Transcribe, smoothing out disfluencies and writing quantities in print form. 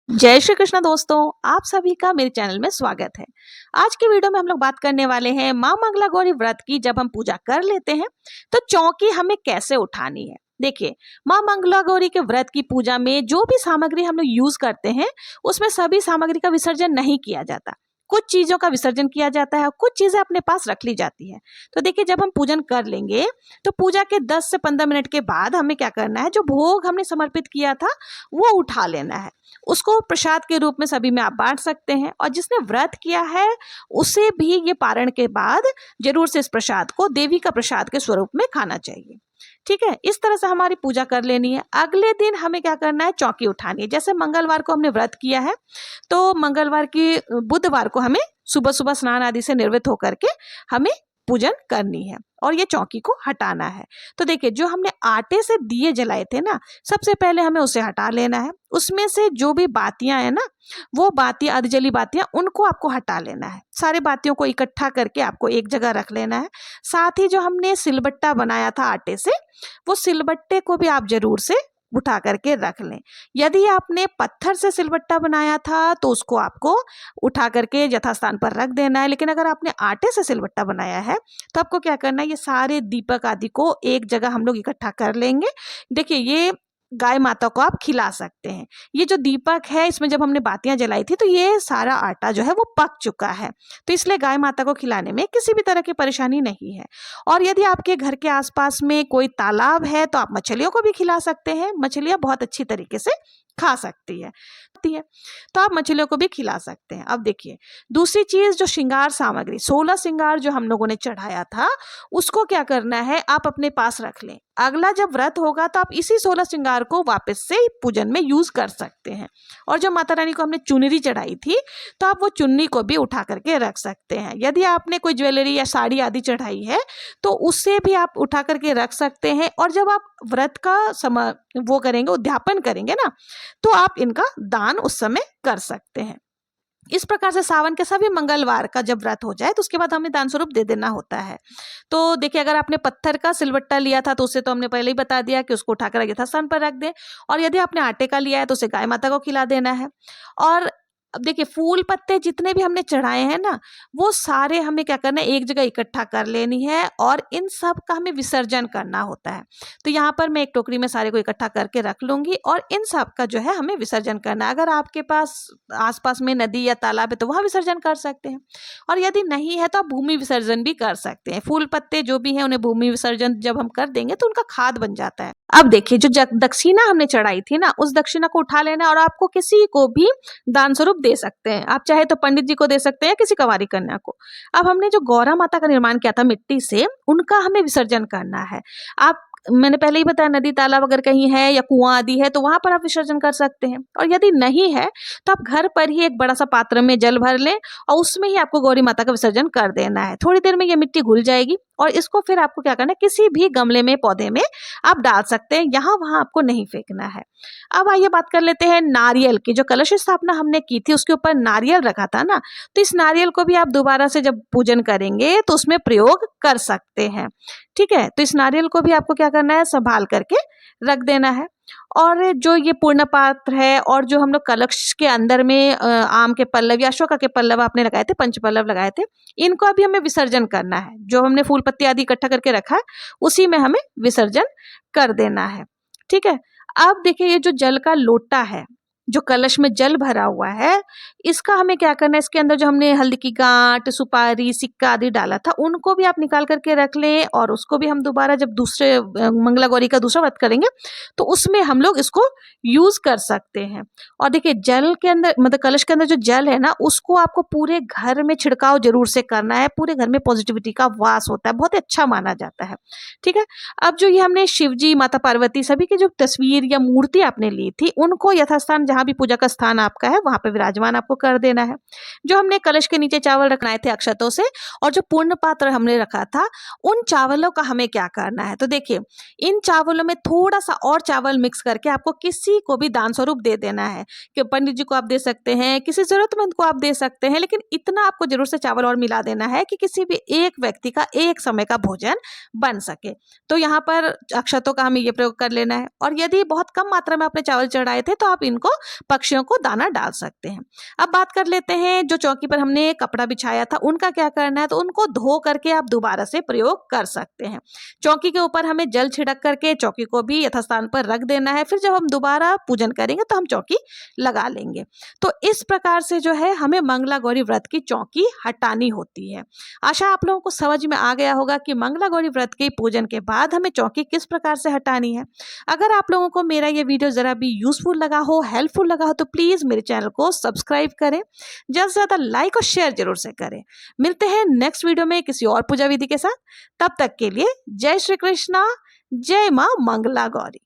जय श्री कृष्ण दोस्तों, आप सभी का मेरे चैनल में स्वागत है। आज की वीडियो में हम लोग बात करने वाले हैं माँ मंगला गौरी व्रत की। जब हम पूजा कर लेते हैं तो चौकी हमें कैसे उठानी है। देखिए, माँ मंगला गौरी के व्रत की पूजा में जो भी सामग्री हम लोग यूज करते हैं उसमें सभी सामग्री का विसर्जन नहीं किया जाता। कुछ चीजों का विसर्जन किया जाता है और कुछ चीजें अपने पास रख ली जाती है। तो देखिए, जब हम पूजन कर लेंगे तो पूजा के 10 से 15 मिनट के बाद हमें क्या करना है, जो भोग हमने समर्पित किया था वो उठा लेना है। उसको प्रसाद के रूप में सभी में आप बांट सकते हैं, और जिसने व्रत किया है उसे भी ये पारण के बाद जरूर से इस प्रसाद को देवी का प्रसाद के स्वरूप में खाना चाहिए। ठीक है, इस तरह से हमारी पूजा कर लेनी है। अगले दिन हमें क्या करना है, चौकी उठानी है। जैसे मंगलवार को हमने व्रत किया है तो मंगलवार की बुधवार को हमें सुबह सुबह स्नान आदि से निर्वृत्त होकर के हमें पूजन करनी है और ये चौकी को हटाना है। तो देखिए, जो हमने आटे से दिए जलाए थे ना, सबसे पहले हमें उसे हटा लेना है। उसमें से जो भी बातियां है ना, वो बातियां, अधजली बातियां, उनको आपको हटा लेना है। सारे बातियों को इकट्ठा करके आपको एक जगह रख लेना है। साथ ही जो हमने सिलबट्टा बनाया था आटे से, वो सिलबट्टे को भी आप जरूर से उठा करके रख लें। यदि आपने पत्थर से सिलबट्टा बनाया था तो उसको आपको उठा करके यथास्थान पर रख देना है। लेकिन अगर आपने आटे से सिलबट्टा बनाया है तो आपको क्या करना है, ये सारे दीपक आदि को एक जगह हम लोग इकट्ठा कर लेंगे। देखिए, ये गाय माता को आप खिला सकते हैं। ये जो दीपक है, इसमें जब हमने बातियां जलाई थी तो ये सारा आटा जो है वो पक चुका है, तो इसलिए गाय माता को खिलाने में किसी भी तरह की परेशानी नहीं है। और यदि आपके घर के आसपास में कोई तालाब है तो आप मछलियों को भी खिला सकते हैं। मछलियां बहुत अच्छी तरीके से खा सकती है, तो आप मछलियों को भी खिला सकते हैं। अब देखिए, दूसरी चीज, जो श्रृंगार सामग्री 16 श्रृंगार जो हम लोगों ने चढ़ाया था, उसको क्या करना है, आप अपने पास रख लें। अगला जब व्रत होगा तो आप इसी 16 श्रृंगार को वापस से पूजन में यूज कर सकते हैं। और जो माता रानी को हमने चुनरी चढ़ाई थी, तो आप वो चुन्नी को भी उठा करके रख सकते हैं। यदि आपने कोई ज्वेलरी या साड़ी आदि चढ़ाई है तो उससे भी आप उठा करके रख सकते हैं। और जब आप व्रत का समय वो करेंगे, उद्यापन करेंगे ना, तो आप इनका दान उस समय कर सकते हैं। इस प्रकार से सावन के सभी मंगलवार का जब व्रत हो जाए तो उसके बाद हमें दान स्वरूप दे देना होता है। तो देखिए, अगर आपने पत्थर का सिलबट्टा लिया था तो उसे तो हमने पहले ही बता दिया कि उसको उठाकर यथास्थान पर रख दें। और यदि आपने आटे का लिया है तो उसे गाय माता को खिला देना है। और अब देखिए, फूल पत्ते जितने भी हमने चढ़ाए हैं ना, वो सारे हमें क्या करना है, एक जगह इकट्ठा कर लेनी है और इन सब का हमें विसर्जन करना होता है। तो यहाँ पर मैं एक टोकरी में सारे को इकट्ठा करके रख लूंगी और इन सब का जो है हमें विसर्जन करना है। अगर आपके पास आसपास में नदी या तालाब है तो वहां विसर्जन कर सकते हैं, और यदि नहीं है तो आप भूमि विसर्जन भी कर सकते हैं। फूल पत्ते जो भी हैं उन्हें भूमि विसर्जन जब हम कर देंगे तो उनका खाद बन जाता है। अब देखिए, जो दक्षिणा हमने चढ़ाई थी ना, उस दक्षिणा को उठा लेना और आपको किसी को भी दान स्वरूप दे सकते हैं। आप चाहे तो पंडित जी को दे सकते हैं, किसी कंवारी कन्या को। अब हमने जो गौरा माता का निर्माण किया था मिट्टी से, उनका हमें विसर्जन करना है। आप, मैंने पहले ही बताया, नदी तालाब अगर कहीं है या कुआं आदि है तो वहां पर आप विसर्जन कर सकते हैं। और यदि नहीं है तो आप घर पर ही एक बड़ा सा पात्र में जल भर लें और उसमें ही आपको गौरी माता का विसर्जन कर देना है। थोड़ी देर में ये मिट्टी घुल जाएगी और इसको फिर आपको क्या करना है, किसी भी गमले में, पौधे में आप डाल सकते हैं। यहाँ वहां आपको नहीं फेंकना है। अब आइए बात कर लेते हैं नारियल की। जो कलश स्थापना हमने की थी उसके ऊपर नारियल रखा था ना, तो इस नारियल को भी आप दोबारा से जब पूजन करेंगे तो उसमें प्रयोग कर सकते हैं। ठीक है, तो इस नारियल को भी आपको क्या करना है, संभाल करके रख देना है। और जो ये पूर्ण पात्र है और जो हम लोग कलश के अंदर में आम के पल्लव या अशोका के पल्लव आपने लगाए थे, पंच पल्लव लगाए थे, इनको अभी हमें विसर्जन करना है। जो हमने फूल पत्ती आदि इकट्ठा करके रखा है उसी में हमें विसर्जन कर देना है। ठीक है, अब देखिए, ये जो जल का लोटा है, जो कलश में जल भरा हुआ है, इसका हमें क्या करना है, इसके अंदर जो हमने हल्दी की गांठ, सुपारी, सिक्का आदि डाला था, उनको भी आप निकाल करके रख लें। और उसको भी हम दोबारा जब दूसरे मंगला गौरी का दूसरा व्रत करेंगे तो उसमें हम लोग इसको यूज कर सकते हैं। और देखिए, जल के अंदर, मतलब कलश के अंदर जो जल है ना, उसको आपको पूरे घर में छिड़काव जरूर से करना है। पूरे घर में पॉजिटिविटी का वास होता है, बहुत ही अच्छा माना जाता है। ठीक है, अब जो ये हमने शिव जी, माता पार्वती, सभी की जो तस्वीर या मूर्ति आपने ली थी, उनको यथास्थान, जहां भी पूजा का स्थान आपका है वहां पे विराजमान आपको कर देना है। जो हमने कलश के नीचे चावल रखनाए थे अक्षतों से, और जो पूर्ण पात्र हमने रखा था, उन चावलों का हमें क्या करना है, तो देखिए, इन चावलों में थोड़ा सा और चावल मिक्स करके आपको किसी को भी दान स्वरूप दे देना है। कि पंडित जी को आप दे सकते हैं, किसी जरूरतमंद को आप दे सकते हैं, लेकिन इतना आपको जरूर से चावल और मिला देना है कि किसी भी एक व्यक्ति का एक समय का भोजन बन सके। तो यहाँ पर अक्षतों का हमें ये प्रयोग कर लेना है। और यदि बहुत कम मात्रा में आपने चावल चढ़ाए थे तो आप इनको पक्षियों को दाना डाल सकते हैं। अब बात कर लेते हैं जो चौकी पर हमने कपड़ा बिछाया था उनका क्या करना है। तो उनको धो करके आप दोबारा से प्रयोग कर सकते हैं। चौकी के ऊपर हमें जल छिड़क करके चौकी को भी यथास्थान पर रख देना है। फिर जब हम दोबारा पूजन करेंगे तो हम चौकी लगा लेंगे। तो इस प्रकार से जो है हमें मंगला गौरी व्रत की चौकी हटानी होती है। आशा आप लोगों को समझ में आ गया होगा कि मंगला गौरी व्रत के पूजन के बाद हमें चौकी किस प्रकार से हटानी है। अगर आप लोगों को मेरा ये वीडियो जरा भी यूजफुल लगा हो, हेल्पफुल लगा हो, तो प्लीज मेरे चैनल को सब्सक्राइब करें, ज्यादा से ज्यादा लाइक और शेयर जरूर से करें। मिलते हैं नेक्स्ट वीडियो में किसी और पूजा विधि के साथ। तब तक के लिए जय श्री कृष्णा, जय मां मंगला गौरी।